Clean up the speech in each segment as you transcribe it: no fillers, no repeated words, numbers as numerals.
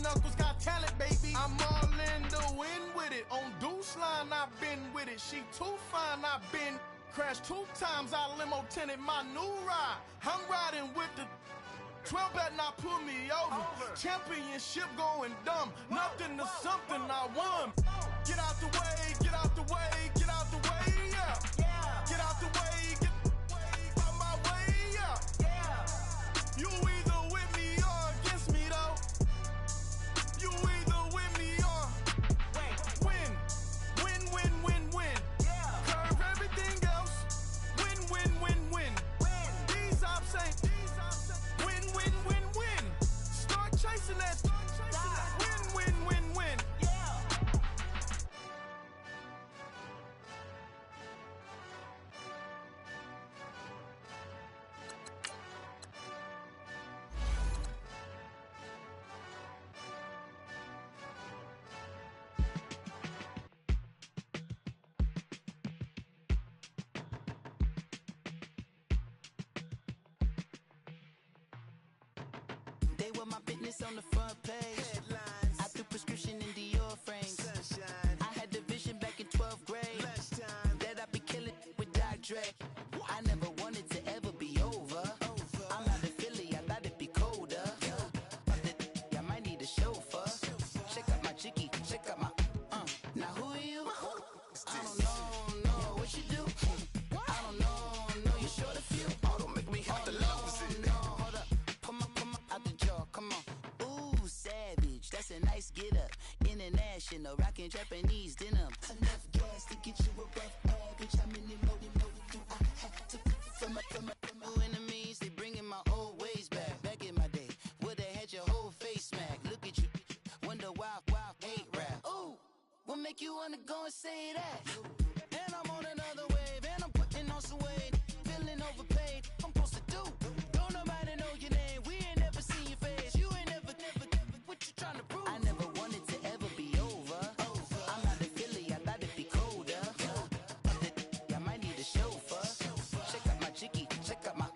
knuckles got talent, baby. I'm all in the win with it. On Deuce line, I've been with it. She too fine, I've been. Crashed 2 times, I limo tinted my new ride. I'm riding with the 12 better not pull me over. Championship going dumb. Nothing to something I won. Get out the way, get out the way, get out the way, yeah. Get out the way, get out my way, yeah. You either with me or against me, though. You either with me or win. Win, win, win, win. Curve everything else. Win, win, win, win. These ops ain't. Win, win, win, win. Start chasing that. Win, win, win, win. They were my business on the front page. Headlines. I threw prescription in Dior frames. Sunshine. I had the vision back in 12th grade. Lunchtime. That I'd be killing with Doc Dre. I never wanted to ever be over. I'm out of Philly, I thought it'd be colder. I might need a chauffeur. Check out my chicky, check out my Now who are you? I don't know what you do. I don't know you short a few. Oh, don't make me have to lose it. No, hold up. Come on, out the jaw, come on. Ooh, savage, that's a nice get up. International, rockin' Japanese denim. Enough gas to get you a rough average. How many more do I have to from my enemies? They bringing my old ways back. Back in my day, would've had your whole face smack. Look at you, wonder why hate rap. Ooh, what make you wanna go and say that? And I'm on another wave, and I'm putting on some weight. Feeling overpaid, I'm supposed to do. Don't nobody know your name, we ain't never seen your face. You ain't never, what you trying to prove? I never wanted to ever be over. I'm out of Philly, I thought it'd be colder. I might need a chauffeur. Check out my chicky, check out my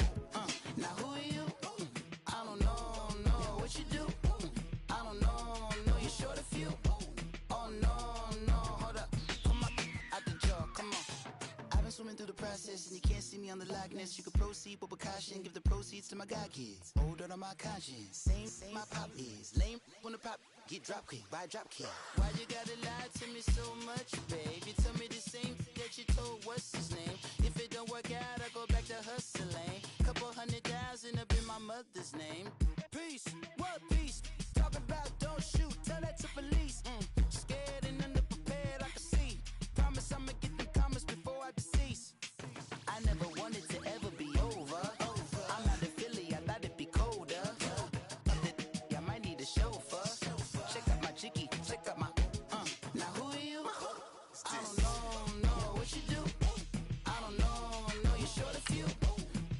Now who are you? I don't know what you do. I don't know you short a few. Oh no, hold up. Come on, out the jaw, come on. I've been swimming through the process and you can't see me on the Loch Ness. You can proceed with precaution, give the proceeds to my god kids. Older on my conscience, same my pop is. Lame when the pop get drop kick, buy drop kick. Why you gotta lie to me so much, babe? You tell me the same that you told what's his name. If it don't work out, I go back to hustling. Couple 100,000 up in my mother's name. Peace, what peace? Talking about don't shoot, tell that to police. Scared and underprepared, I can see. Promise I'ma get them comments before I decease. I never wanted to ever be over. I'm out of Philly, I thought it'd be colder. I might need a chauffeur. Check out my chicky, check out my Now who are you? I don't know what you do. I don't know you short a few.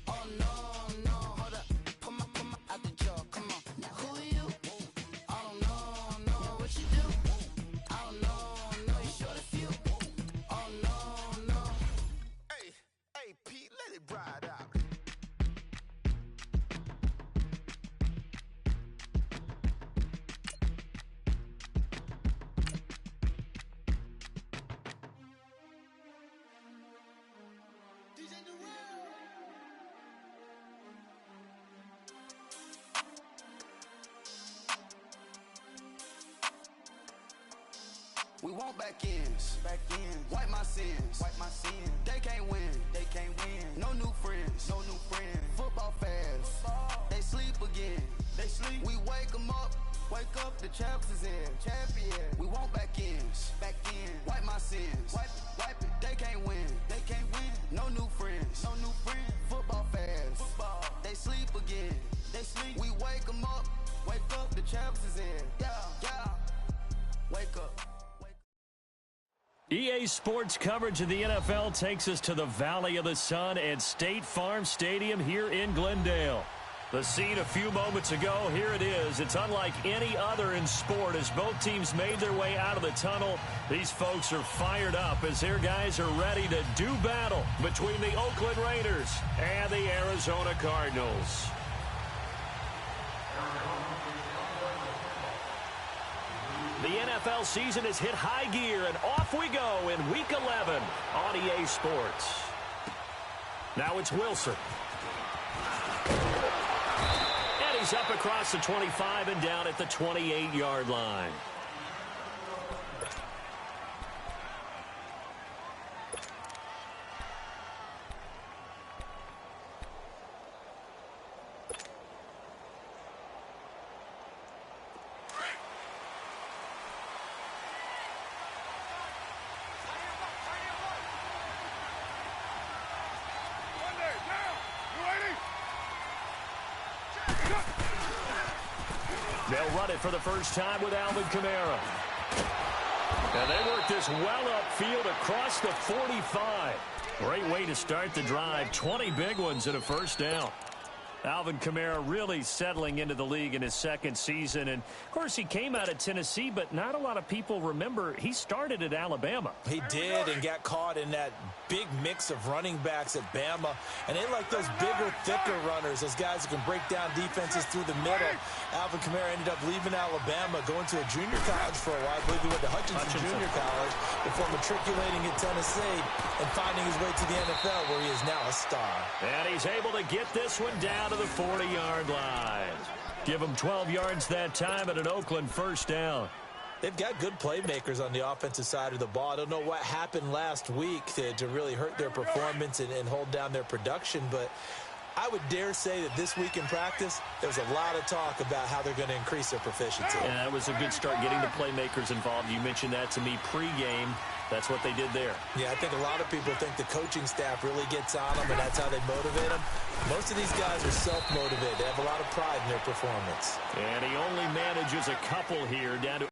Oh no, hold up. Come on, out the jaw, come on. Now who are you? I don't know what you do. I don't know you short a few. Oh no. Hey, Pete, let it ride out. We want back ends. Wipe my sins. They can't win. No new friends. Football fans. They sleep again. We wake them up. Wake up, the champs is in. Champion. We want back ends. Wipe my sins. Wipe it. They can't win. No new friends. Football fans. They sleep again. We wake them up. Wake up, the champs is in. Yeah. Wake up. EA Sports coverage of the NFL takes us to the Valley of the Sun at State Farm Stadium here in Glendale. The scene a few moments ago, here it is. It's unlike any other in sport as both teams made their way out of the tunnel. These folks are fired up as their guys are ready to do battle between the Oakland Raiders and the Arizona Cardinals. The NFL season has hit high gear, and off we go in Week 11 on EA Sports. Now it's Wilson. And he's up across the 25 and down at the 28-yard line. They'll run it for the first time with Alvin Kamara. And they work this well upfield across the 45. Great way to start the drive. 20 big ones and a first down. Alvin Kamara really settling into the league in his second season. And, of course, he came out of Tennessee, but not a lot of people remember he started at Alabama. He did and got caught in that big mix of running backs at Bama. And they like those bigger, thicker runners, those guys who can break down defenses through the middle. Alvin Kamara ended up leaving Alabama, going to a junior college for a while. I believe he went to Hutchinson Junior College before matriculating at Tennessee and finding his way to the NFL, where he is now a star. And he's able to get this one down to the 40-yard line. Give him 12 yards that time and an Oakland first down. They've got good playmakers on the offensive side of the ball. I don't know what happened last week to really hurt their performance and hold down their production, but I would dare say that this week in practice, there's a lot of talk about how they're going to increase their proficiency. Yeah, that was a good start getting the playmakers involved. You mentioned that to me pregame. That's what they did there. Yeah, I think a lot of people think the coaching staff really gets on them, and that's how they motivate them. Most of these guys are self-motivated. They have a lot of pride in their performance. And he only manages a couple here down to...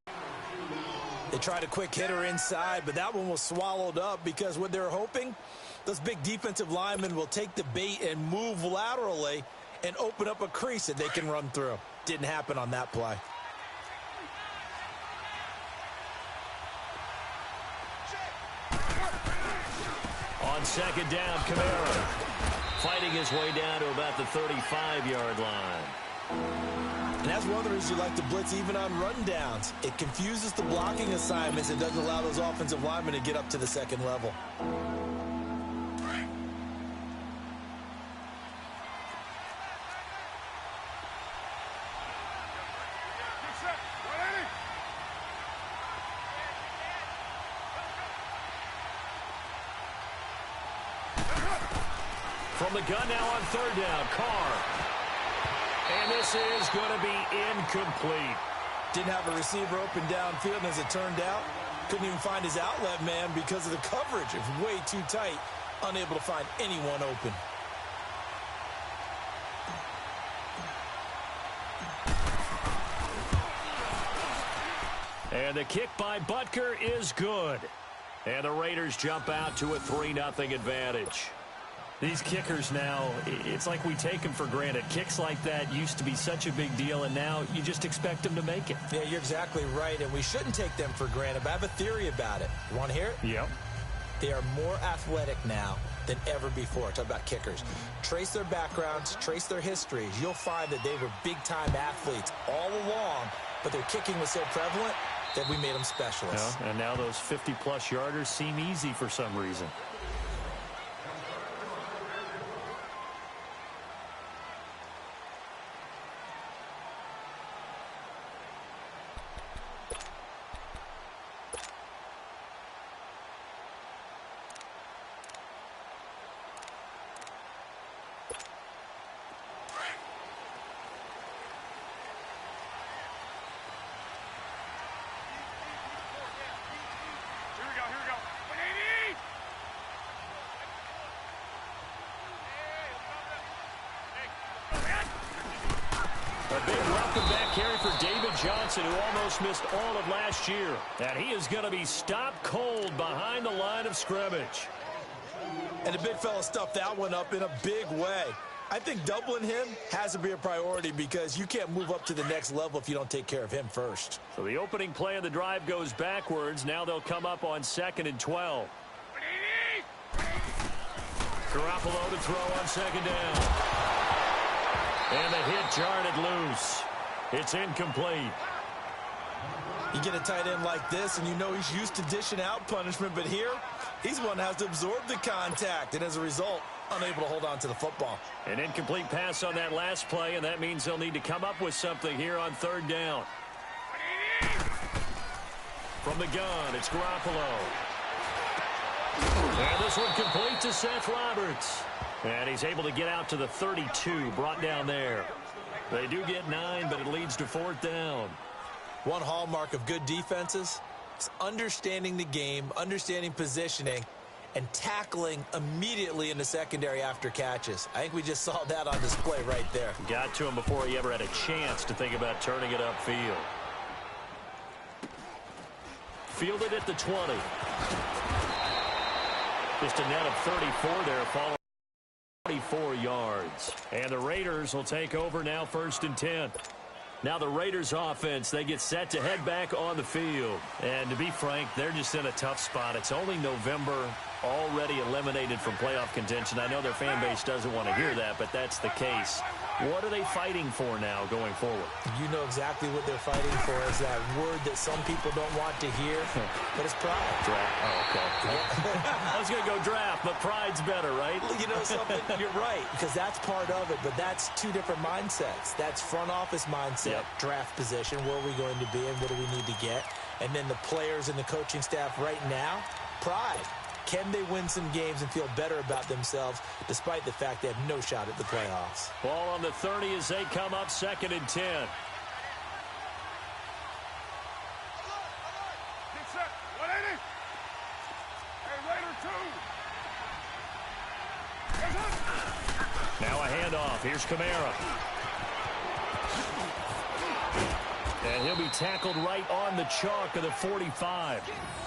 They tried a quick hitter inside, but that one was swallowed up because what they're hoping, those big defensive linemen will take the bait and move laterally and open up a crease that they can run through. Didn't happen on that play. On second down, Kamara fighting his way down to about the 35-yard line. And that's one of the reasons you like to blitz even on rundowns. It confuses the blocking assignments and doesn't allow those offensive linemen to get up to the second level. From the gun now on third down, Carr. And this is going to be incomplete. Didn't have a receiver open downfield, and as it turned out, couldn't even find his outlet man because of the coverage. It was way too tight, unable to find anyone open. And the kick by Butker is good. And the Raiders jump out to a 3-0 advantage. These kickers now, it's like we take them for granted. Kicks like that used to be such a big deal, and now you just expect them to make it. Yeah, you're exactly right, and we shouldn't take them for granted, but I have a theory about it. You want to hear it? Yep. They are more athletic now than ever before. Talk about kickers. Trace their backgrounds, trace their histories. You'll find that they were big-time athletes all along, but their kicking was so prevalent that we made them specialists. Yeah, and now those 50-plus yarders seem easy for some reason. A big welcome back carry for David Johnson, who almost missed all of last year. And he is going to be stopped cold behind the line of scrimmage. And the big fella stuffed that one up in a big way. I think doubling him has to be a priority because you can't move up to the next level if you don't take care of him first. So the opening play of the drive goes backwards. Now they'll come up on 2nd and 12. Garoppolo to throw on second down. And the hit jarred it loose. It's incomplete. You get a tight end like this, and you know he's used to dishing out punishment, but here, he's one that has to absorb the contact, and as a result, unable to hold on to the football. An incomplete pass on that last play, and that means they'll need to come up with something here on third down. From the gun, it's Garoppolo. And this one complete to Seth Roberts. And he's able to get out to the 32, brought down there. They do get 9, but it leads to fourth down. One hallmark of good defenses is understanding the game, understanding positioning, and tackling immediately in the secondary after catches. I think we just saw that on display right there. Got to him before he ever had a chance to think about turning it upfield. Fielded at the 20. Just a net of 34 there, following 44 yards. And the Raiders will take over now, 1st and 10. Now the Raiders offense, they get set to head back on the field. And to be frank, they're just in a tough spot. It's only November, already eliminated from playoff contention. I know their fan base doesn't want to hear that, but that's the case. What are they fighting for now going forward? You know exactly what they're fighting for is that word that some people don't want to hear, but it's pride. Draft. Oh, okay. I was going to go draft, but pride's better, right? You know something? You're right, because that's part of it, but that's two different mindsets. That's front office mindset, draft position, where are we going to be and what do we need to get? And then the players and the coaching staff right now, pride. Can they win some games and feel better about themselves despite the fact they have no shot at the playoffs? Ball on the 30 as they come up 2nd and 10. Get set. 180. Hey, Raider 2. Now a handoff. Here's Kamara. And he'll be tackled right on the chalk of the 45.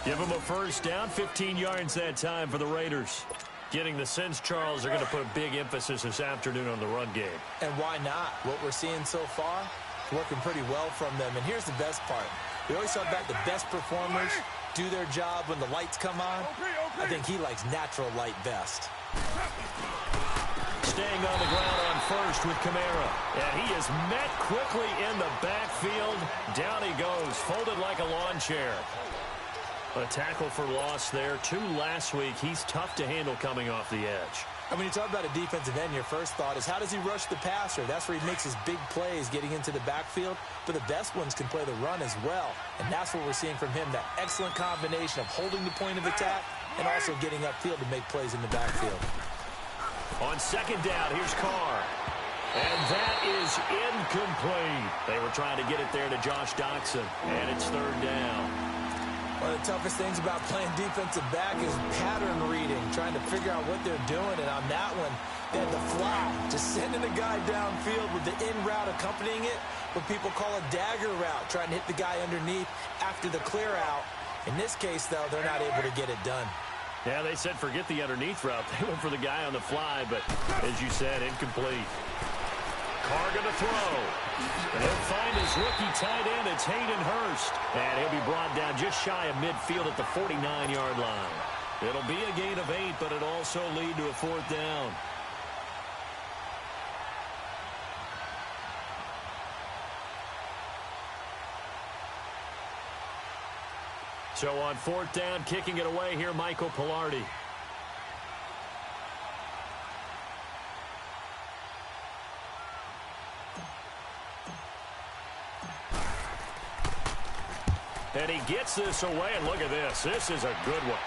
Give him a first down, 15 yards that time for the Raiders. Getting the sense, Charles, they're going to put a big emphasis this afternoon on the run game. And why not? What we're seeing so far is working pretty well from them. And here's the best part. We always talk about the best performers do their job when the lights come on. I think he likes natural light best. Staying on the ground on first with Kamara. And he is met quickly in the backfield. Down he goes, folded like a lawn chair. A tackle for loss there. 2 last week. He's tough to handle coming off the edge. And when you talk about a defensive end, your first thought is how does he rush the passer? That's where he makes his big plays getting into the backfield. But the best ones can play the run as well. And that's what we're seeing from him, that excellent combination of holding the point of attack and also getting upfield to make plays in the backfield. On 2nd down, here's Carr. And that is incomplete. They were trying to get it there to Josh Doxson. And it's 3rd down. One of the toughest things about playing defensive back is pattern reading, trying to figure out what they're doing. And on that one, they had the fly, just sending a guy downfield with the in route accompanying it, what people call a dagger route, trying to hit the guy underneath after the clear out. In this case, though, they're not able to get it done. Yeah, they said forget the underneath route. They went for the guy on the fly, but as you said, incomplete. Carr going to throw. And he'll find his rookie tight end. It's Hayden Hurst. And he'll be brought down just shy of midfield at the 49-yard line. It'll be a gain of 8, but it'll also lead to a 4th down. So on 4th down, kicking it away here, Michael Pilardi. And he gets this away, and look at this. This is a good one.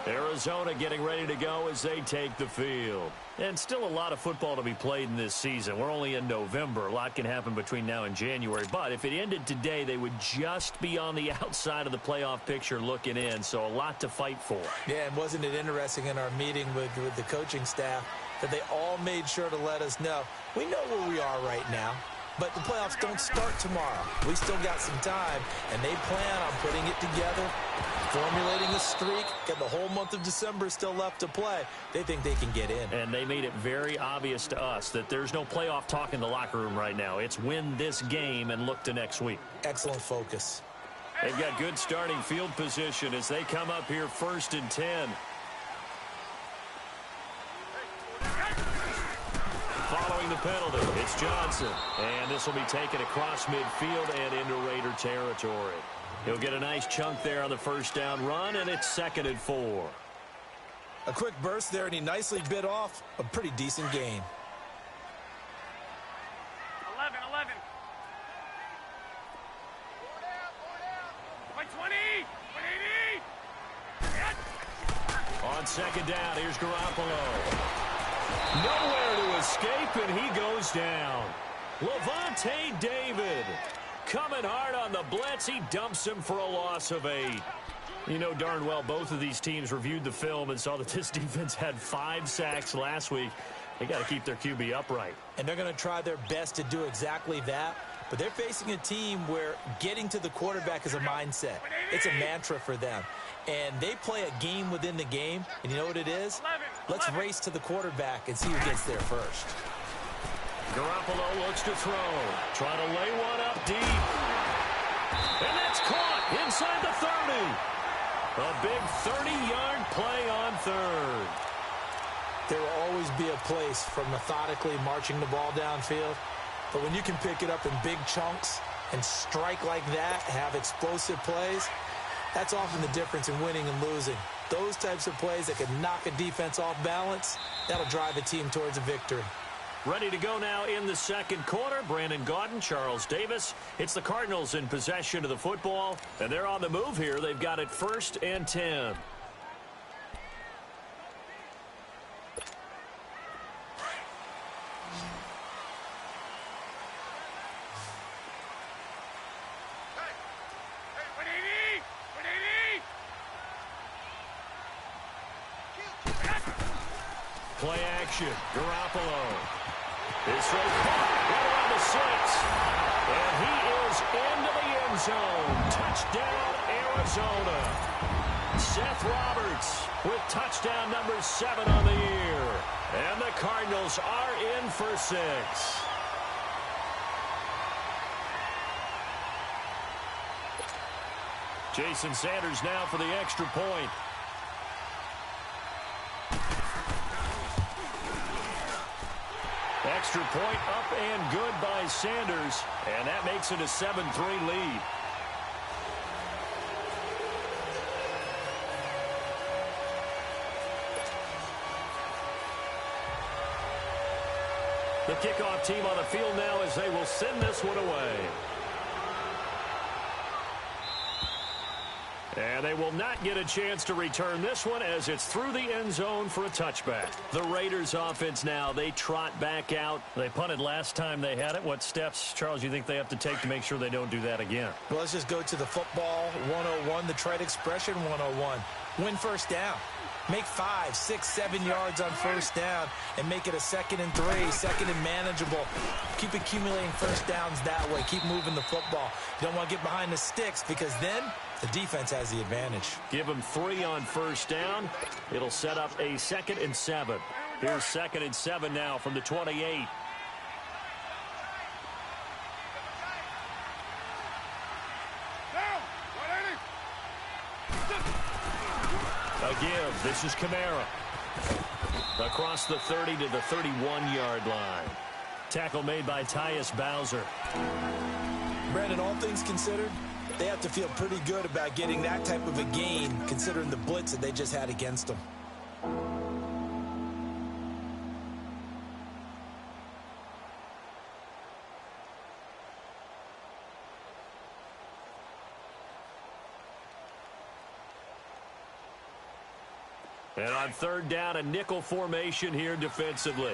Arizona getting ready to go as they take the field. And still a lot of football to be played in this season. We're only in November. A lot can happen between now and January. But if it ended today, they would just be on the outside of the playoff picture looking in. So a lot to fight for. Yeah, and wasn't it interesting in our meeting with the coaching staff that they all made sure to let us know, we know where we are right now. But the playoffs don't start tomorrow. We still got some time, and they plan on putting it together, formulating a streak, got the whole month of December still left to play. They think they can get in. And they made it very obvious to us that there's no playoff talk in the locker room right now. It's win this game and look to next week. Excellent focus. They've got good starting field position as they come up here 1st and 10. following the penalty. It's Johnson. And this will be taken across midfield and into Raider territory. He'll get a nice chunk there on the first down run, and it's 2nd and 4. A quick burst there, and he nicely bit off a pretty decent gain. 11. 20. 180. On 2nd down, here's Garoppolo. Nowhere to escape, and he goes down. Levante David coming hard on the blitz. He dumps him for a loss of 8. You know darn well both of these teams reviewed the film and saw that this defense had 5 sacks last week. They got to keep their QB upright. And they're going to try their best to do exactly that. But they're facing a team where getting to the quarterback is a mindset. It's a mantra for them. And they play a game within the game. And you know what it is? Let's race to the quarterback and see who gets there first. Garoppolo looks to throw. Trying to lay one up deep. And that's caught inside the 30. A big 30-yard play on 3rd. There will always be a place for methodically marching the ball downfield. But when you can pick it up in big chunks and strike like that, have explosive plays, that's often the difference in winning and losing. Those types of plays that can knock a defense off balance, that'll drive a team towards a victory. Ready to go now in the 2nd quarter. Brandon Gaudin, Charles Davis. It's the Cardinals in possession of the football, and they're on the move here. They've got it 1st and 10. Play action. Garoppolo. His throw caught right around the 6. And he is into the end zone. Touchdown, Arizona. Seth Roberts with touchdown number 7 on the year. And the Cardinals are in for 6. Jason Sanders now for the extra point. Extra point up and good by Sanders, and that makes it a 7-3 lead. The kickoff team on the field now as they will send this one away. And they will not get a chance to return this one as it's through the end zone for a touchback. The Raiders offense now, they trot back out. They punted last time they had it. What steps, Charles, you think they have to take to make sure they don't do that again? Well, let's just go to the football 101, the trade expression 101. Win first down. Make 5, 6, 7 yards on first down and make it a 2nd and 3, 2nd and manageable. Keep accumulating first downs that way. Keep moving the football. You don't want to get behind the sticks because then the defense has the advantage. Give them 3 on first down. It'll set up a 2nd and 7. Here's 2nd and 7 now from the 28. A give. This is Kamara. Across the 30 to the 31-yard line. Tackle made by Tyus Bowser. Brandon, all things considered, they have to feel pretty good about getting that type of a gain considering the blitz that they just had against them. And on 3rd down, a nickel formation here defensively.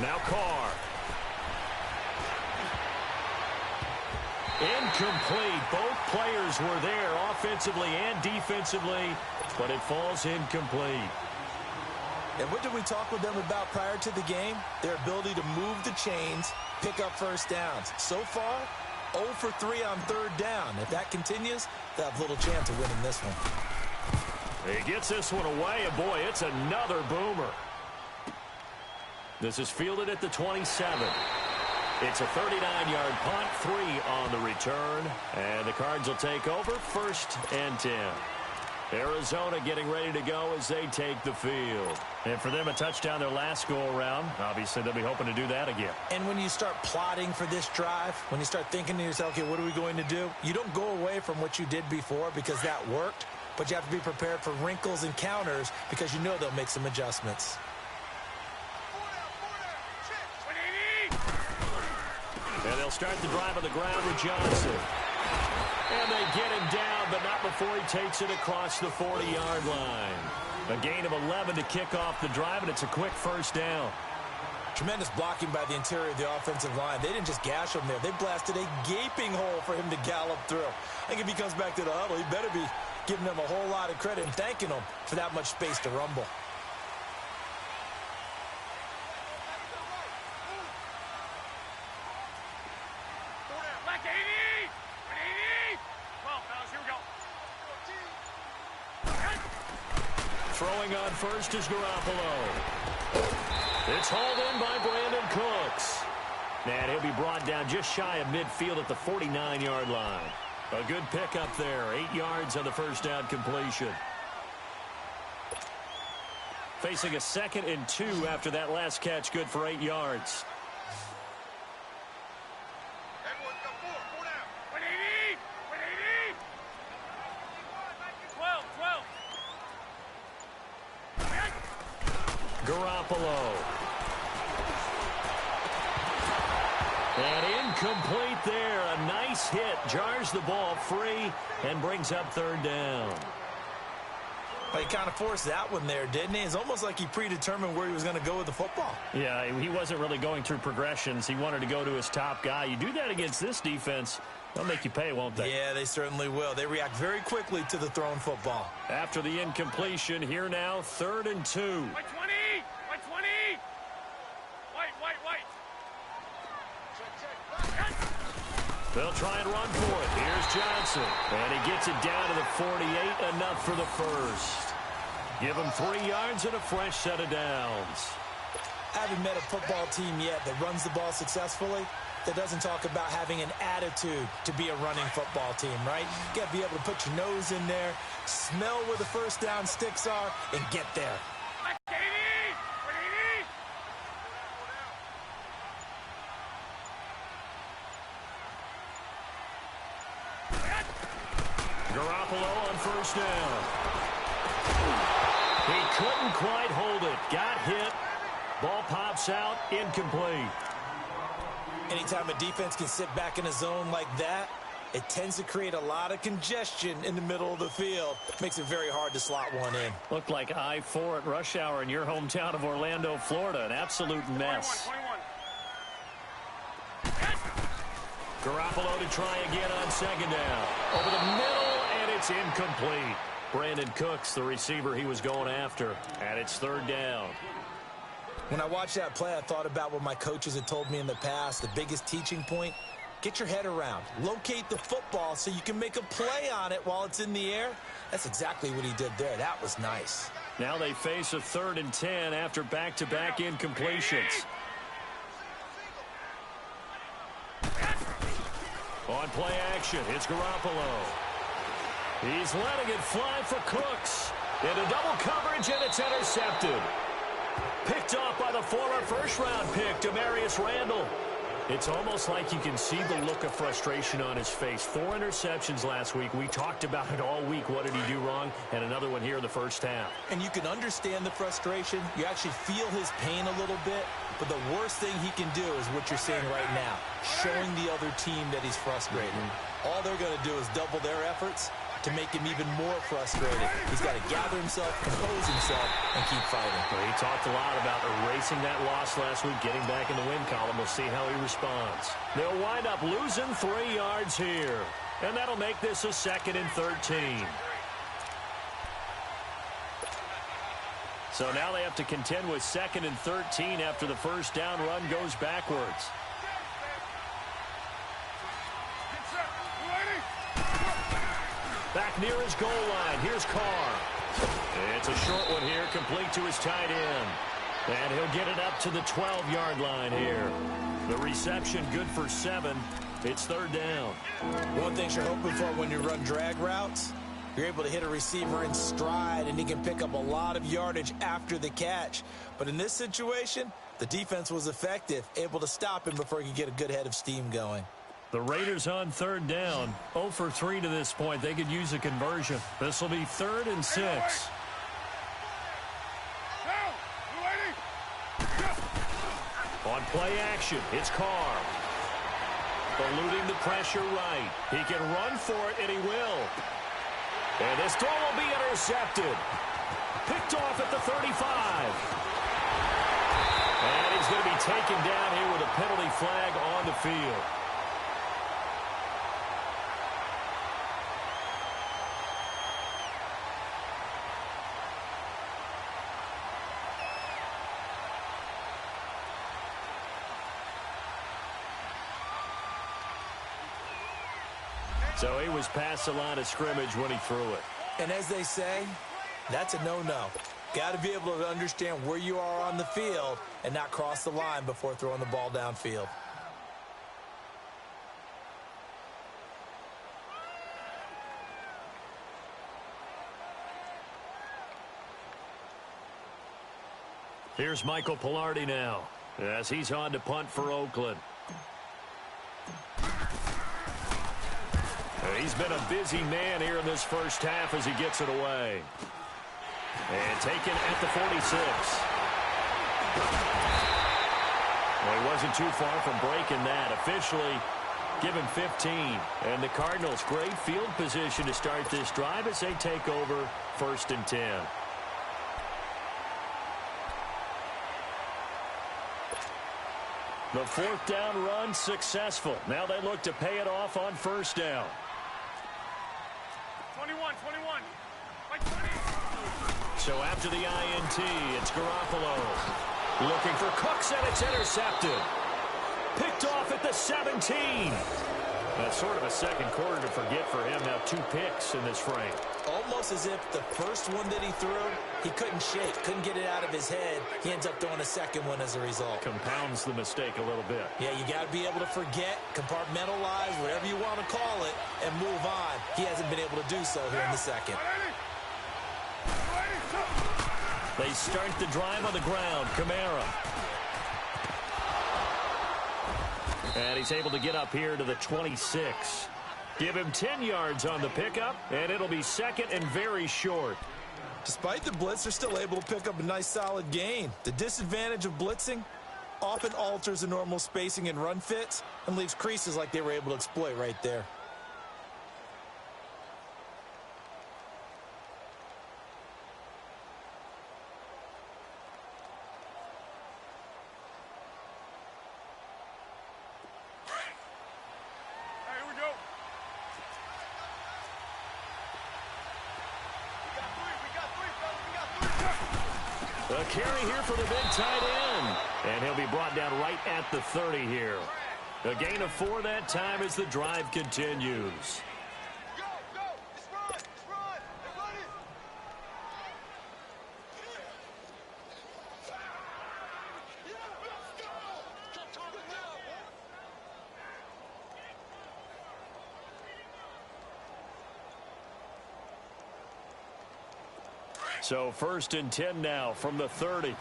Now Carr. Incomplete. Both players were there offensively and defensively, but it falls incomplete. And what did we talk with them about prior to the game? Their ability to move the chains, pick up first downs. So far, 0 for 3 on 3rd down. If that continues, they'll have little chance of winning this one. He gets this one away, and boy, it's another boomer. This is fielded at the 27. It's a 39-yard punt, 3 on the return, and the Cards will take over 1st and 10. Arizona getting ready to go as they take the field. And for them, a touchdown their last go-around. Obviously, they'll be hoping to do that again. And when you start plotting for this drive, when you start thinking to yourself, okay, what are we going to do? You don't go away from what you did before because that worked, but you have to be prepared for wrinkles and counters because you know they'll make some adjustments. And they'll start the drive on the ground with Johnson. And they get him down, but not before he takes it across the 40-yard line. A gain of 11 to kick off the drive, and it's a quick 1st down. Tremendous blocking by the interior of the offensive line. They didn't just gash him there. They blasted a gaping hole for him to gallop through. I think if he comes back to the huddle, he better be giving them a whole lot of credit and thanking them for that much space to rumble. Throwing on first is Garoppolo. It's hauled in by Brandon Cooks. And he'll be brought down just shy of midfield at the 49-yard line. A good pickup there. 8 yards on the 1st down completion. Facing a 2nd and 2 after that last catch. Good for 8 yards. 12. Garoppolo. And incomplete there. A nice hit. Jars the ball free and brings up 3rd down. Well, he kind of forced that one there, didn't he? It's almost like he predetermined where he was going to go with the football. Yeah, he wasn't really going through progressions. He wanted to go to his top guy. You do that against this defense, they'll make you pay, won't they? Yeah, they certainly will. They react very quickly to the thrown football. After the incompletion, here now, 3rd and 2. White 20! White 20! White! They'll try and run for it. Here's Johnson. And he gets it down to the 48, enough for the 1st. Give him 3 yards and a fresh set of downs. I haven't met a football team yet that runs the ball successfully that doesn't talk about having an attitude to be a running football team, right? You got to be able to put your nose in there, smell where the 1st down sticks are, and get there. Garoppolo on 1st down. He couldn't quite hold it. Got hit. Ball pops out. Incomplete. Anytime a defense can sit back in a zone like that, it tends to create a lot of congestion in the middle of the field. Makes it very hard to slot one in. Looked like I-4 at rush hour in your hometown of Orlando, Florida. An absolute mess. 21. Garoppolo to try again on 2nd down. Over the middle, and it's incomplete. Brandon Cooks, the receiver he was going after. And it's 3rd down. When I watched that play, I thought about what my coaches had told me in the past. The biggest teaching point, get your head around. Locate the football so you can make a play on it while it's in the air. That's exactly what he did there. That was nice. Now they face a 3rd and 10 after back-to-back incompletions. On play action, it's Garoppolo. He's letting it fly for Cooks. Into double coverage, and it's intercepted. Picked off by the former 1st-round pick, Demarius Randall. It's almost like you can see the look of frustration on his face. 4 interceptions last week. We talked about it all week. What did he do wrong? And another one here in the 1st half. And you can understand the frustration. You actually feel his pain a little bit. But the worst thing he can do is what you're seeing right now, showing the other team that he's frustrated. All they're going to do is double their efforts to make him even more frustrated. He's got to gather himself, compose himself, and keep fighting. Well, he talked a lot about erasing that loss last week, getting back in the win column. We'll see how he responds. They'll wind up losing 3 yards here. And that'll make this a 2nd and 13. So now they have to contend with 2nd and 13 after the 1st down run goes backwards. Back near his goal line. Here's Carr. It's a short one here, complete to his tight end. And he'll get it up to the 12-yard line here. The reception good for 7. It's third down. One thing you're hoping for when you run drag routes, you're able to hit a receiver in stride, and he can pick up a lot of yardage after the catch. But in this situation, the defense was effective, able to stop him before he could get a good head of steam going. The Raiders on third down. 0 for 3 to this point. They could use a conversion. This will be 3rd and 6. On play action, it's Carr. Eluding the pressure right. He can run for it, and he will. And this throw will be intercepted. Picked off at the 35. And he's going to be taken down here with a penalty flag on the field. So he was past the line of scrimmage when he threw it. And as they say, that's a no-no. Got to be able to understand where you are on the field and not cross the line before throwing the ball downfield. Here's Michael Pilardi now, as he's on to punt for Oakland. He's been a busy man here in this first half as he gets it away. And taken at the 46. Well, he wasn't too far from breaking that. Officially, give him 15. And the Cardinals, great field position to start this drive as they take over 1st and 10. The 4th down run successful. Now they look to pay it off on 1st down. 21. Like 20. So after the INT, it's Garoppolo. Looking for Cooks, and it's intercepted. Picked off at the 17. That's sort of a second quarter to forget for him. Now 2 picks in this frame. Almost as if the first one that he threw, he couldn't shake, couldn't get it out of his head. He ends up throwing a second one as a result. Compounds the mistake a little bit. Yeah, you got to be able to forget, compartmentalize, whatever you want to call it, and move on. He hasn't been able to do so here in the second. They start the drive on the ground. Kamara. And he's able to get up here to the 26. Give him 10 yards on the pickup, and it'll be 2nd and very short. Despite the blitz, they're still able to pick up a nice solid gain. The disadvantage of blitzing often alters the normal spacing and run fits and leaves creases like they were able to exploit right there. A carry here for the big tight end. And he'll be brought down right at the 30 here. A gain of 4 that time as the drive continues. Go! Let's run! They're running! So 1st and 10 now from the 30.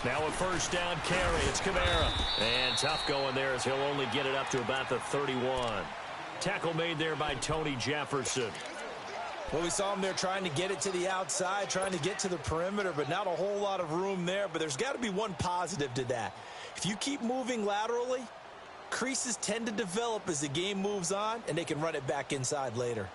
Now a 1st down carry. It's Kamara. And tough going there as he'll only get it up to about the 31. Tackle made there by Tony Jefferson. Well, we saw him there trying to get it to the outside, trying to get to the perimeter, but not a whole lot of room there. But there's got to be one positive to that. If you keep moving laterally, creases tend to develop as the game moves on, and they can run it back inside later.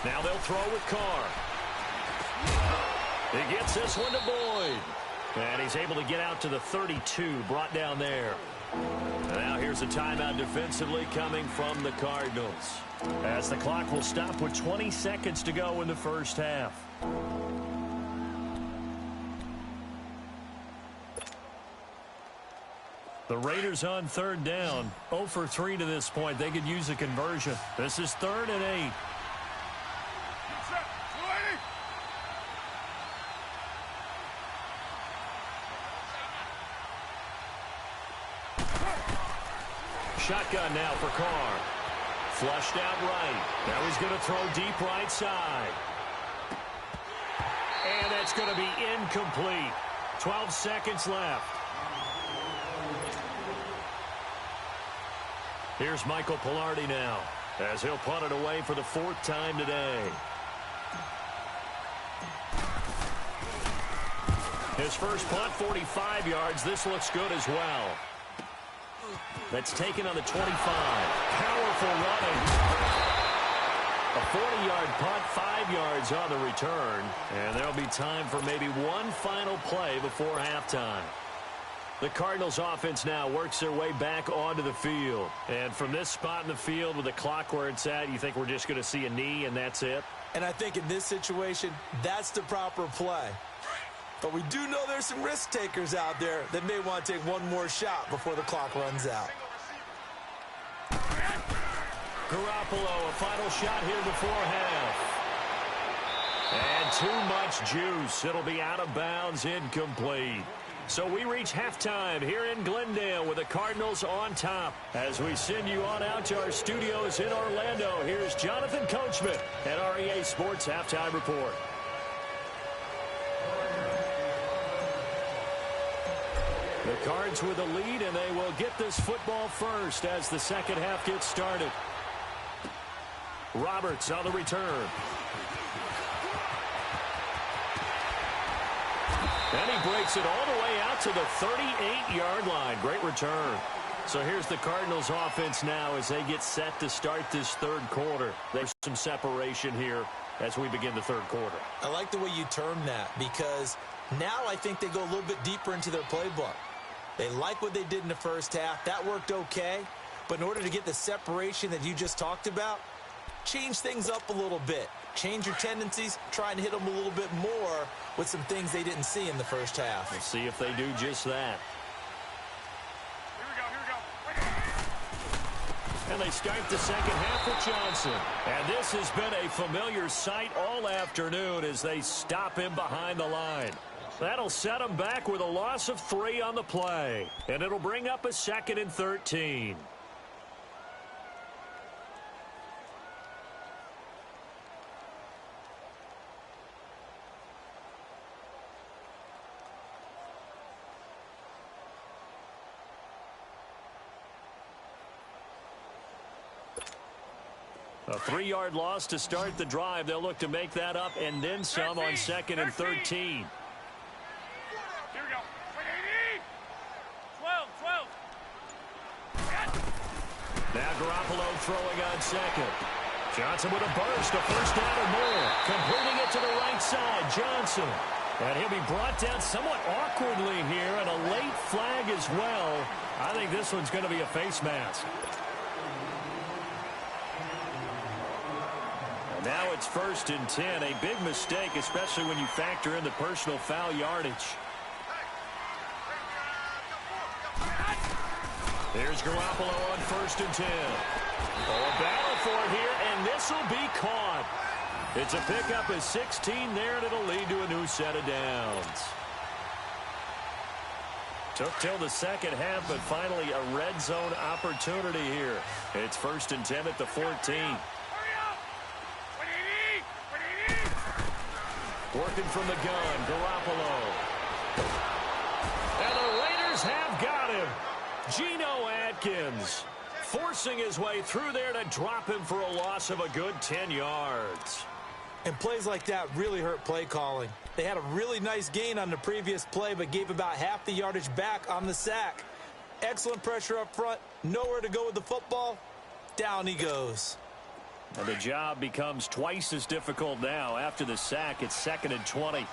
Now they'll throw with Carr. He gets this one to Boyd. And he's able to get out to the 32, brought down there. Now here's a timeout defensively coming from the Cardinals, as the clock will stop with 20 seconds to go in the first half. The Raiders on third down, 0 for 3 to this point. They could use a conversion. This is 3rd and 8. Shotgun now for Carr. Flushed out right. Now he's going to throw deep right side. And that's going to be incomplete. 12 seconds left. Here's Michael Pilardi now, as he'll punt it away for the 4th time today. His first punt, 45 yards. This looks good as well. That's taken on the 25. Powerful running. A 40-yard punt, 5 yards on the return. And there'll be time for maybe one final play before halftime. The Cardinals offense now works their way back onto the field. And from this spot in the field with the clock where it's at, you think we're just going to see a knee and that's it? And I think in this situation, that's the proper play. But we do know there's some risk takers out there that may want to take one more shot before the clock runs out. Garoppolo, a final shot here before half. And too much juice. It'll be out of bounds, incomplete. So we reach halftime here in Glendale with the Cardinals on top. As we send you on out to our studios in Orlando, here's Jonathan Coachman at REA Sports Halftime Report. The Cards with a lead, and they will get this football first as the second half gets started. Roberts on the return. And he breaks it all the way out to the 38-yard line. Great return. So here's the Cardinals offense now as they get set to start this third quarter. There's some separation here as we begin the third quarter. I like the way you term that, because now I think they go a little bit deeper into their playbook. They like what they did in the first half. That worked okay. But in order to get the separation that you just talked about, change things up a little bit. Change your tendencies. Try and hit them a little bit more with some things they didn't see in the first half. We'll see if they do just that. Here we go. And they start the second half with Johnson. And this has been a familiar sight all afternoon as they stop him behind the line. That'll set him back with a loss of 3 on the play. And it'll bring up a 2nd and 13. A 3-yard loss to start the drive. They'll look to make that up and then some on 2nd and 13. Here we go. 12. Now Garoppolo throwing on 2nd. Johnson with a burst, a first down or more. Completing it to the right side, Johnson. And he'll be brought down somewhat awkwardly here, and a late flag as well. I think this one's going to be a face mask. Now it's 1st and 10. A big mistake, especially when you factor in the personal foul yardage. Here's Garoppolo on 1st and 10. Oh, a battle for it here, and this will be caught. It's a pickup of 16 there, and it'll lead to a new set of downs. Took till the second half, but finally a red zone opportunity here. It's 1st and 10 at the 14. Working from the gun, Garoppolo. And the Raiders have got him. Geno Atkins forcing his way through there to drop him for a loss of a good 10 yards. And plays like that really hurt play calling. They had a really nice gain on the previous play, but gave about half the yardage back on the sack. Excellent pressure up front. Nowhere to go with the football. Down he goes. And the job becomes twice as difficult now. After the sack, it's 2nd and 20.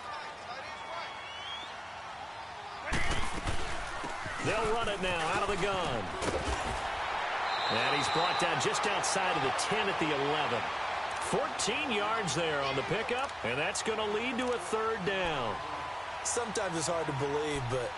They'll run it now out of the gun. And he's brought down just outside of the 10 at the 11. 14 yards there on the pickup, and that's going to lead to a third down. Sometimes it's hard to believe, but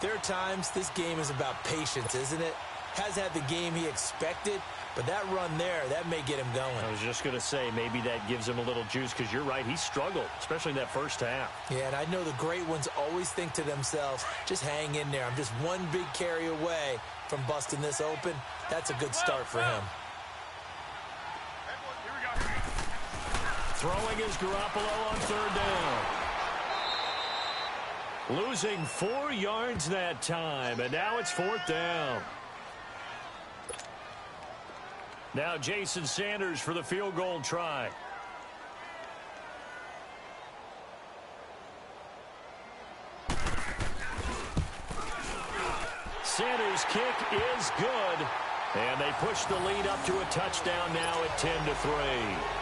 there are times this game is about patience, isn't it? Has had the game he expected, but that run there, that may get him going. I was just going to say, maybe that gives him a little juice, because you're right, he struggled, especially in that first half. Yeah, and I know the great ones always think to themselves, just hang in there. I'm just one big carry away from busting this open. That's a good start for him. Throwing is Garoppolo on third down. Losing 4 yards that time, and now it's fourth down. Now Jason Sanders for the field goal try. Sanders' kick is good, and they push the lead up to a touchdown now at 10-3.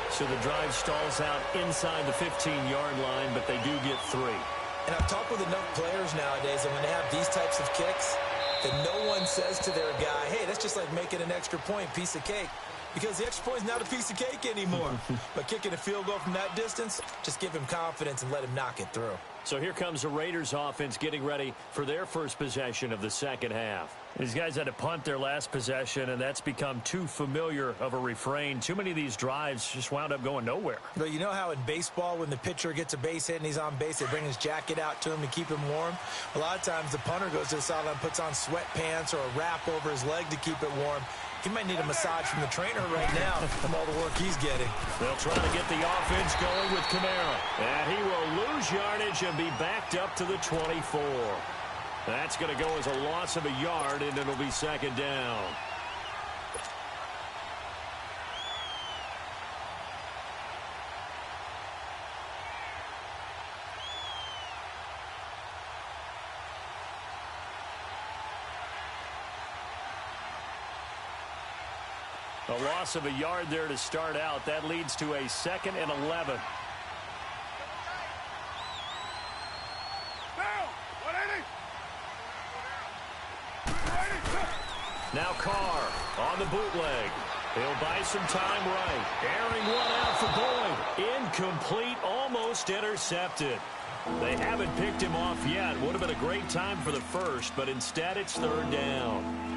So the drive stalls out inside the 15-yard line, but they do get 3. And I've talked with enough players nowadays, and when they have these types of kicks, that no one says to their guy, hey, that's just like making an extra point, piece of cake. Because the extra point is not a piece of cake anymore. But kicking a field goal from that distance, just give him confidence and let him knock it through. So here comes the Raiders offense getting ready for their first possession of the second half. These guys had to punt their last possession, and that's become too familiar of a refrain. Too many of these drives just wound up going nowhere. But you know how in baseball, when the pitcher gets a base hit and he's on base, they bring his jacket out to him to keep him warm? A lot of times the punter goes to the sideline, puts on sweatpants or a wrap over his leg to keep it warm. He might need a massage from the trainer right now from all the work he's getting. They'll try to get the offense going with Kamara. And he will lose yardage and be backed up to the 24. That's going to go as a loss of a yard, and it'll be second down. A loss of a yard there to start out. That leads to a 2nd and 11. Now Carr on the bootleg. He'll buy some time right. Airing one out for Boyd. Incomplete, almost intercepted. They haven't picked him off yet. Would have been a great time for the first, but instead it's third down.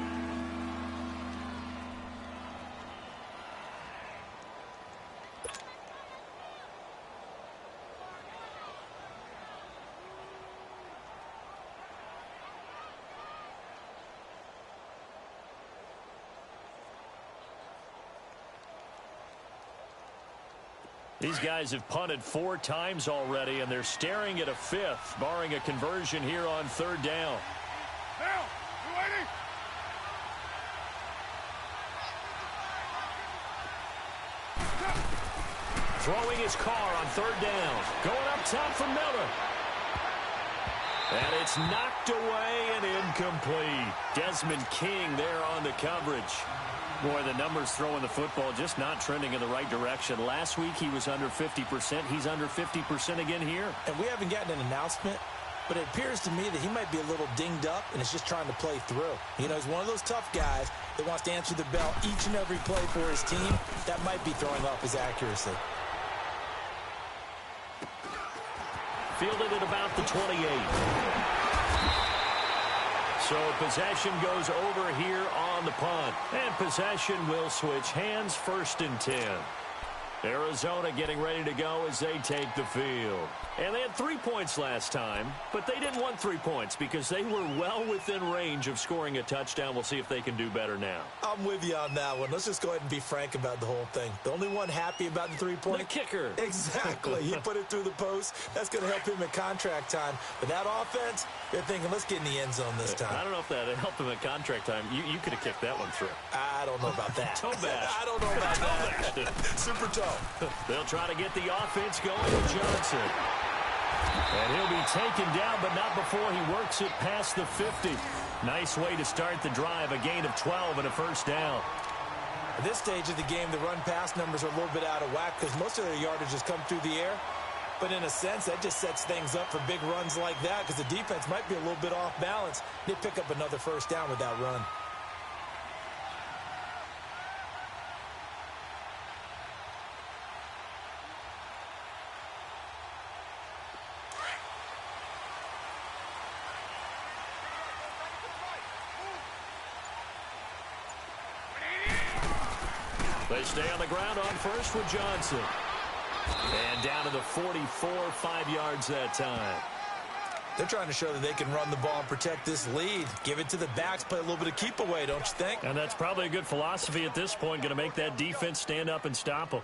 These guys have punted 4 times already, and they're staring at a 5th, barring a conversion here on third down. Now, you waiting? Throwing his Carr on third down. Going up top for Miller. And it's knocked away and incomplete. Desmond King there on the coverage. Boy, the numbers throwing the football just not trending in the right direction. Last week he was under 50%. He's under 50% again here. And we haven't gotten an announcement, but it appears to me that he might be a little dinged up and is just trying to play through. You know, he's one of those tough guys that wants to answer the bell each and every play for his team. That might be throwing off his accuracy. Fielded at about the 28. So possession goes over here on the punt. And possession will switch hands, 1st and 10. Arizona getting ready to go as they take the field. And they had 3 points last time, but they didn't want 3 points because they were well within range of scoring a touchdown. We'll see if they can do better now. I'm with you on that one. Let's just go ahead and be frank about the whole thing. The only one happy about the 3-point? The kicker. Exactly. He put it through the post. That's going to help him at contract time. But that offense, they're thinking, let's get in the end zone this time. I don't know if that helped him at contract time. You could have kicked that one through. I don't know about that. Toe bash. I don't know about that. Super toe. They'll try to get the offense going with Johnson. And he'll be taken down, but not before he works it past the 50. Nice way to start the drive, a gain of 12 and a first down. At this stage of the game, the run-pass numbers are a little bit out of whack because most of their yardage has come through the air. But in a sense, that just sets things up for big runs like that because the defense might be a little bit off balance. They pick up another first down with that run. They stay on the ground on first with Johnson. And down to the 44, 5 yards that time. They're trying to show that they can run the ball and protect this lead. Give it to the backs, play a little bit of keep away, don't you think? And that's probably a good philosophy at this point, going to make that defense stand up and stop them.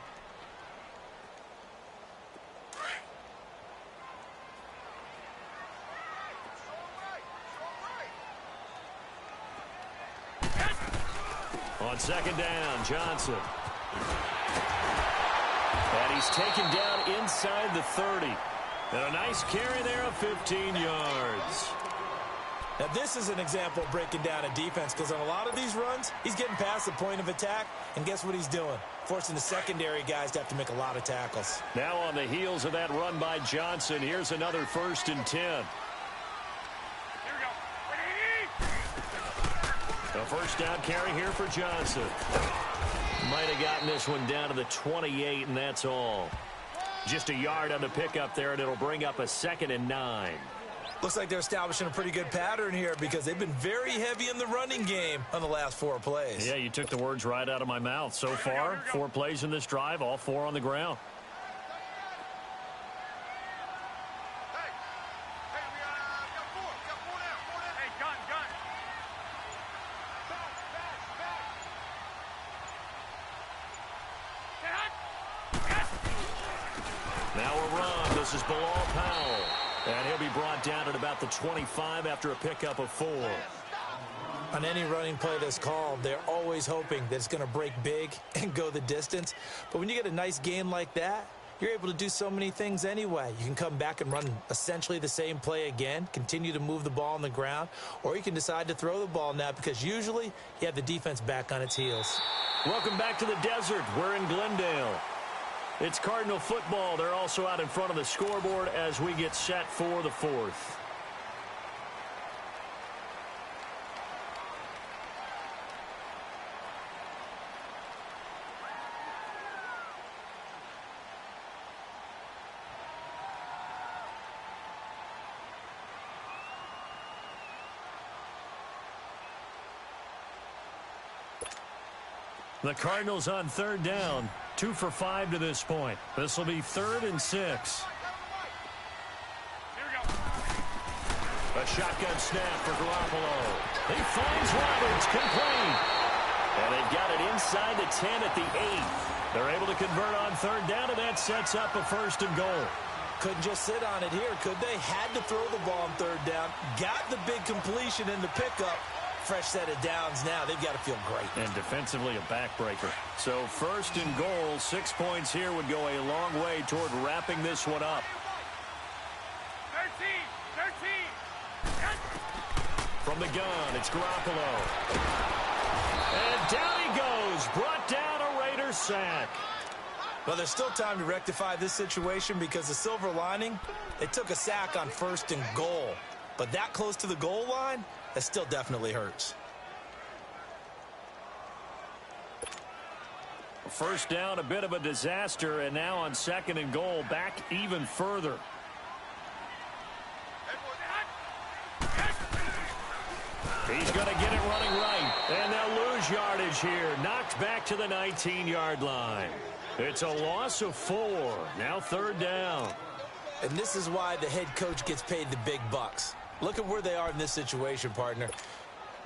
On second down, Johnson. And he's taken down inside the 30. And a nice carry there of 15 yards. Now, this is an example of breaking down a defense because on a lot of these runs, he's getting past the point of attack, and guess what he's doing? Forcing the secondary guys to have to make a lot of tackles. Now on the heels of that run by Johnson, here's another 1st and 10. A first down carry here for Johnson. Might have gotten this one down to the 28, and that's all. Just a yard on the pickup there, and it'll bring up a 2nd and 9. Looks like they're establishing a pretty good pattern here because they've been very heavy in the running game on the last 4 plays. Yeah, you took the words right out of my mouth. So far, 4 plays in this drive, all 4 on the ground. Now a run. This is Bilal Powell. And he'll be brought down at about the 25 after a pickup of 4. On any running play that's called, they're always hoping that it's going to break big and go the distance. But when you get a nice game like that, you're able to do so many things anyway. You can come back and run essentially the same play again, continue to move the ball on the ground, or you can decide to throw the ball now because usually you have the defense back on its heels. Welcome back to the desert. We're in Glendale. It's Cardinal football. They're also out in front of the scoreboard as we get set for the 4th. The Cardinals on 3rd down. 2 for 5 to this point. This will be 3rd and 6. A shotgun snap for Garoppolo. He finds Roberts, complete. And they've got it inside the 10 at the 8. They're able to convert on 3rd down, and that sets up a 1st and goal. Couldn't just sit on it here, could they? Had to throw the ball on 3rd down. Got the big completion in the pickup. Fresh set of downs now. They've got to feel great. And defensively a backbreaker. So 1st and goal, 6 points here would go a long way toward wrapping this one up. 13. From the gun, it's Garoppolo. And down he goes. Brought down a Raider sack. Well, there's still time to rectify this situation because the silver lining, they took a sack on 1st and goal. But that close to the goal line, that still definitely hurts. First down, a bit of a disaster, and now on 2nd and goal, back even further. He's going to get it running right, and they'll lose yardage here. Knocked back to the 19-yard line. It's a loss of 4. Now 3rd down. And this is why the head coach gets paid the big bucks. Look at where they are in this situation, partner.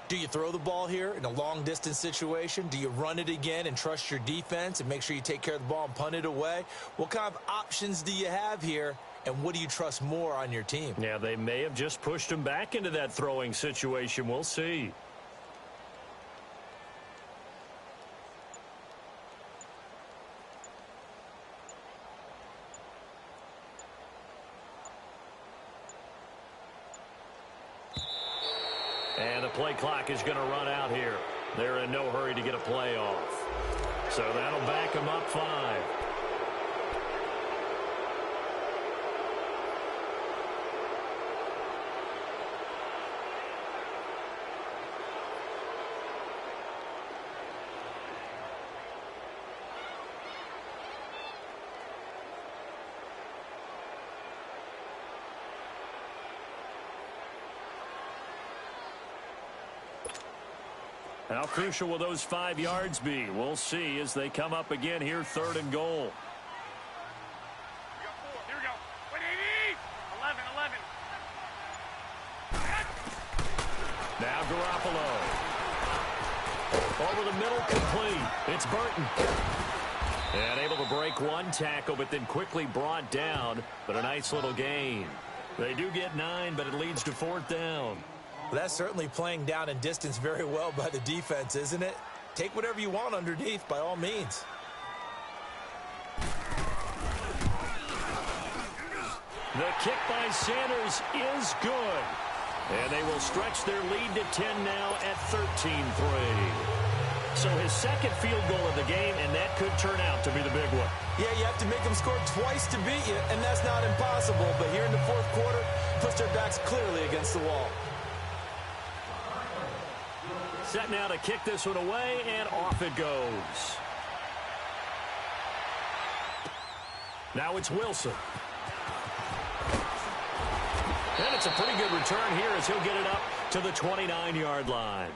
Do you throw the ball here in a long-distance situation? Do you run it again and trust your defense and make sure you take care of the ball and punt it away? What kind of options do you have here, and what do you trust more on your team? Yeah, they may have just pushed him back into that throwing situation. We'll see. And the play clock is going to run out here. They're in no hurry to get a play off. So that'll back them up 5. How crucial will those 5 yards be? We'll see as they come up again here, 3rd and goal. Here we go. 180. 11. Now Garoppolo. Over the middle, complete. It's Burton. And able to break one tackle, but then quickly brought down. But a nice little gain. They do get 9, but it leads to 4th down. Well, that's certainly playing down in distance very well by the defense, isn't it? Take whatever you want underneath, by all means. The kick by Sanders is good. And they will stretch their lead to 10 now at 13-3. So his second field goal of the game, and that could turn out to be the big one. Yeah, you have to make them score twice to beat you, and that's not impossible. But here in the 4th quarter, push their backs clearly against the wall. Set now to kick this one away, and off it goes. Now it's Wilson. And it's a pretty good return here as he'll get it up to the 29-yard line.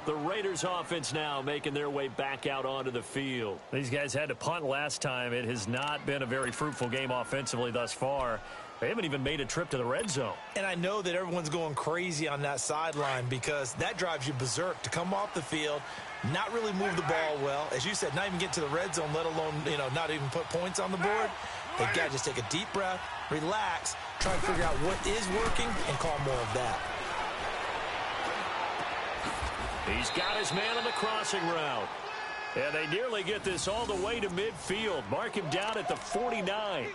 The Raiders offense now making their way back out onto the field. These guys had to punt last time. It has not been a very fruitful game offensively thus far. They haven't even made a trip to the red zone. And I know that everyone's going crazy on that sideline because that drives you berserk to come off the field, not really move the ball well. As you said, not even get to the red zone, let alone, not even put points on the board. They've got to just take a deep breath, relax, try and figure out what is working, and call more of that. He's got his man on the crossing route. And they nearly get this all the way to midfield. Mark him down at the 49.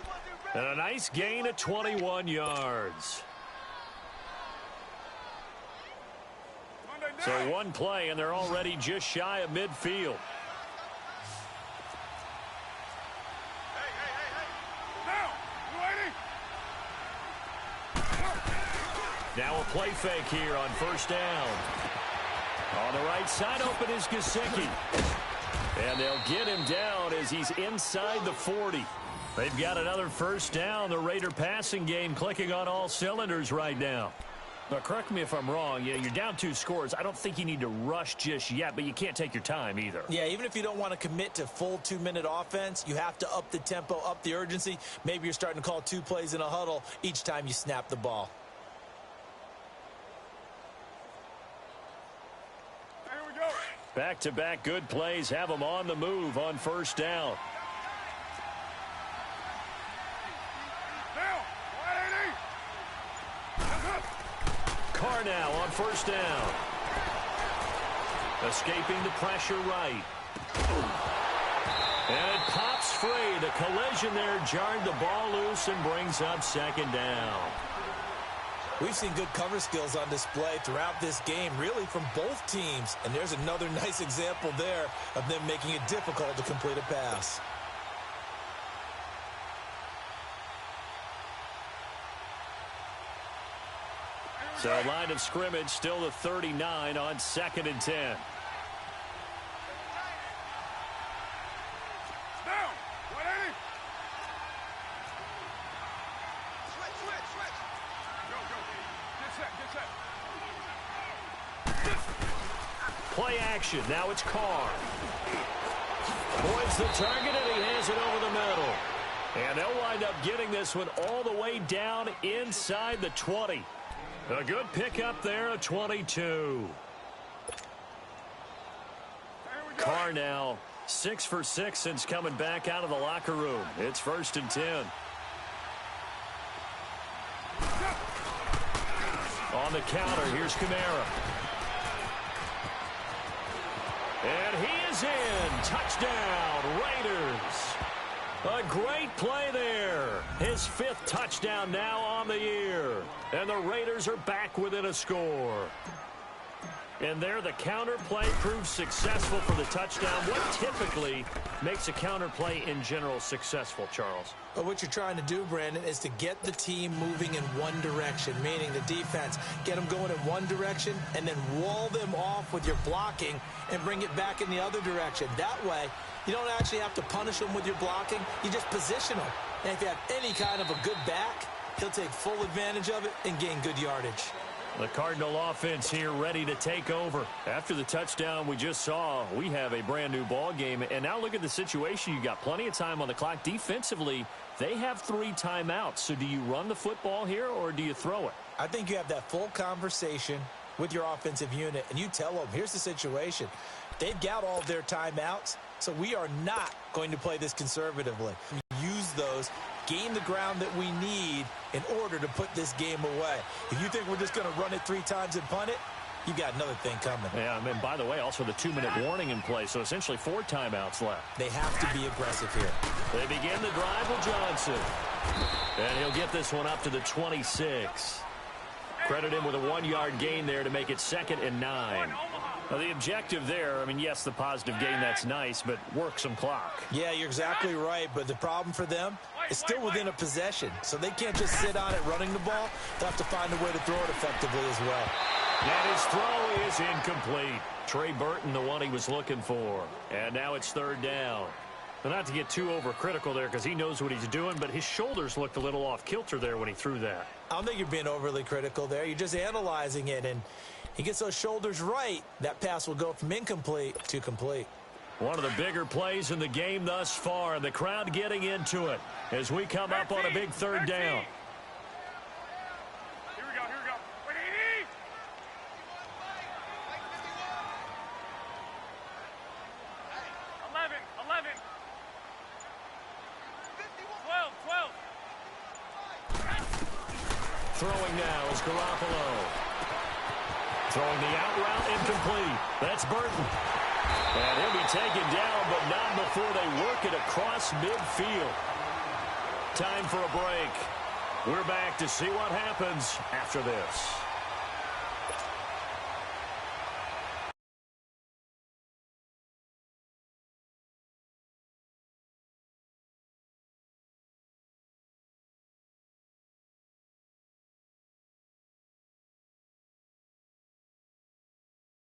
And a nice gain of 21 yards. So one play, and they're already just shy of midfield. Now a play fake here on 1st down. On the right side, open is Gesicki. And they'll get him down as he's inside the 40. They've got another 1st down. The Raider passing game clicking on all cylinders right now. Now, correct me if I'm wrong. Yeah, you're down 2 scores. I don't think you need to rush just yet, but you can't take your time either. Yeah, even if you don't want to commit to full 2-minute offense, you have to up the tempo, up the urgency. Maybe you're starting to call 2 plays in a huddle each time you snap the ball. Back-to-back good plays have them on the move on 1st down. Carr now on 1st down. Escaping the pressure right. And it pops free. The collision there jarred the ball loose and brings up 2nd down. We've seen good cover skills on display throughout this game, really from both teams. And there's another nice example there of them making it difficult to complete a pass. So line of scrimmage still the 39 on 2nd and 10. Play action. Now it's Carr. Points the target, and he has it over the middle. And they'll wind up getting this one all the way down inside the 20. A good pickup there, a 22. Carr now 6 for 6 since coming back out of the locker room. It's 1st and 10. On the counter, here's Kamara. And he is in. Touchdown, Raiders. A great play there. His 5th touchdown now on the year. And the Raiders are back within a score. And there the counter play proves successful for the touchdown. What typically makes a counter play in general successful, Charles? But what you're trying to do, Brandon, is to get the team moving in one direction, meaning the defense, get them going in one direction and then wall them off with your blocking and bring it back in the other direction. That way, you don't actually have to punish them with your blocking. You just position them. And if you have any kind of a good back, he'll take full advantage of it and gain good yardage. The Cardinal offense here ready to take over. After the touchdown we just saw, we have a brand new ball game. And now look at the situation. You got plenty of time on the clock. Defensively, they have 3 timeouts. So do you run the football here or do you throw it? I think you have that full conversation with your offensive unit, and you tell them, here's the situation. They've got all of their timeouts, so we are not going to play this conservatively. Use those, gain the ground that we need in order to put this game away. If you think we're just going to run it 3 times and punt it, you got another thing coming. Yeah, and by the way, also the 2-minute warning in play, so essentially 4 timeouts left. They have to be aggressive here. They begin the drive with Johnson. And he'll get this one up to the 26. Credit him with a 1-yard gain there to make it 2nd and 9. Now, the objective there, I mean, yes, the positive gain, that's nice, but work some clock. Yeah, you're exactly right, but the problem for them is still within a possession, so they can't just sit on it running the ball. They'll have to find a way to throw it effectively as well. And his throw is incomplete. Trey Burton, the one he was looking for. And now it's 3rd down. But not to get too overcritical there because he knows what he's doing, but his shoulders looked a little off kilter there when he threw that. I don't think you're being overly critical there. You're just analyzing it, and he gets those shoulders right. That pass will go from incomplete to complete. One of the bigger plays in the game thus far, and the crowd getting into it as we come up on a big 3rd down. Here we go, here we go. Wait, 80! Throwing now is Garoppolo. Throwing the out route incomplete. That's Burton. And he'll be taken down, but not before they work it across midfield. Time for a break. We're back to see what happens after this.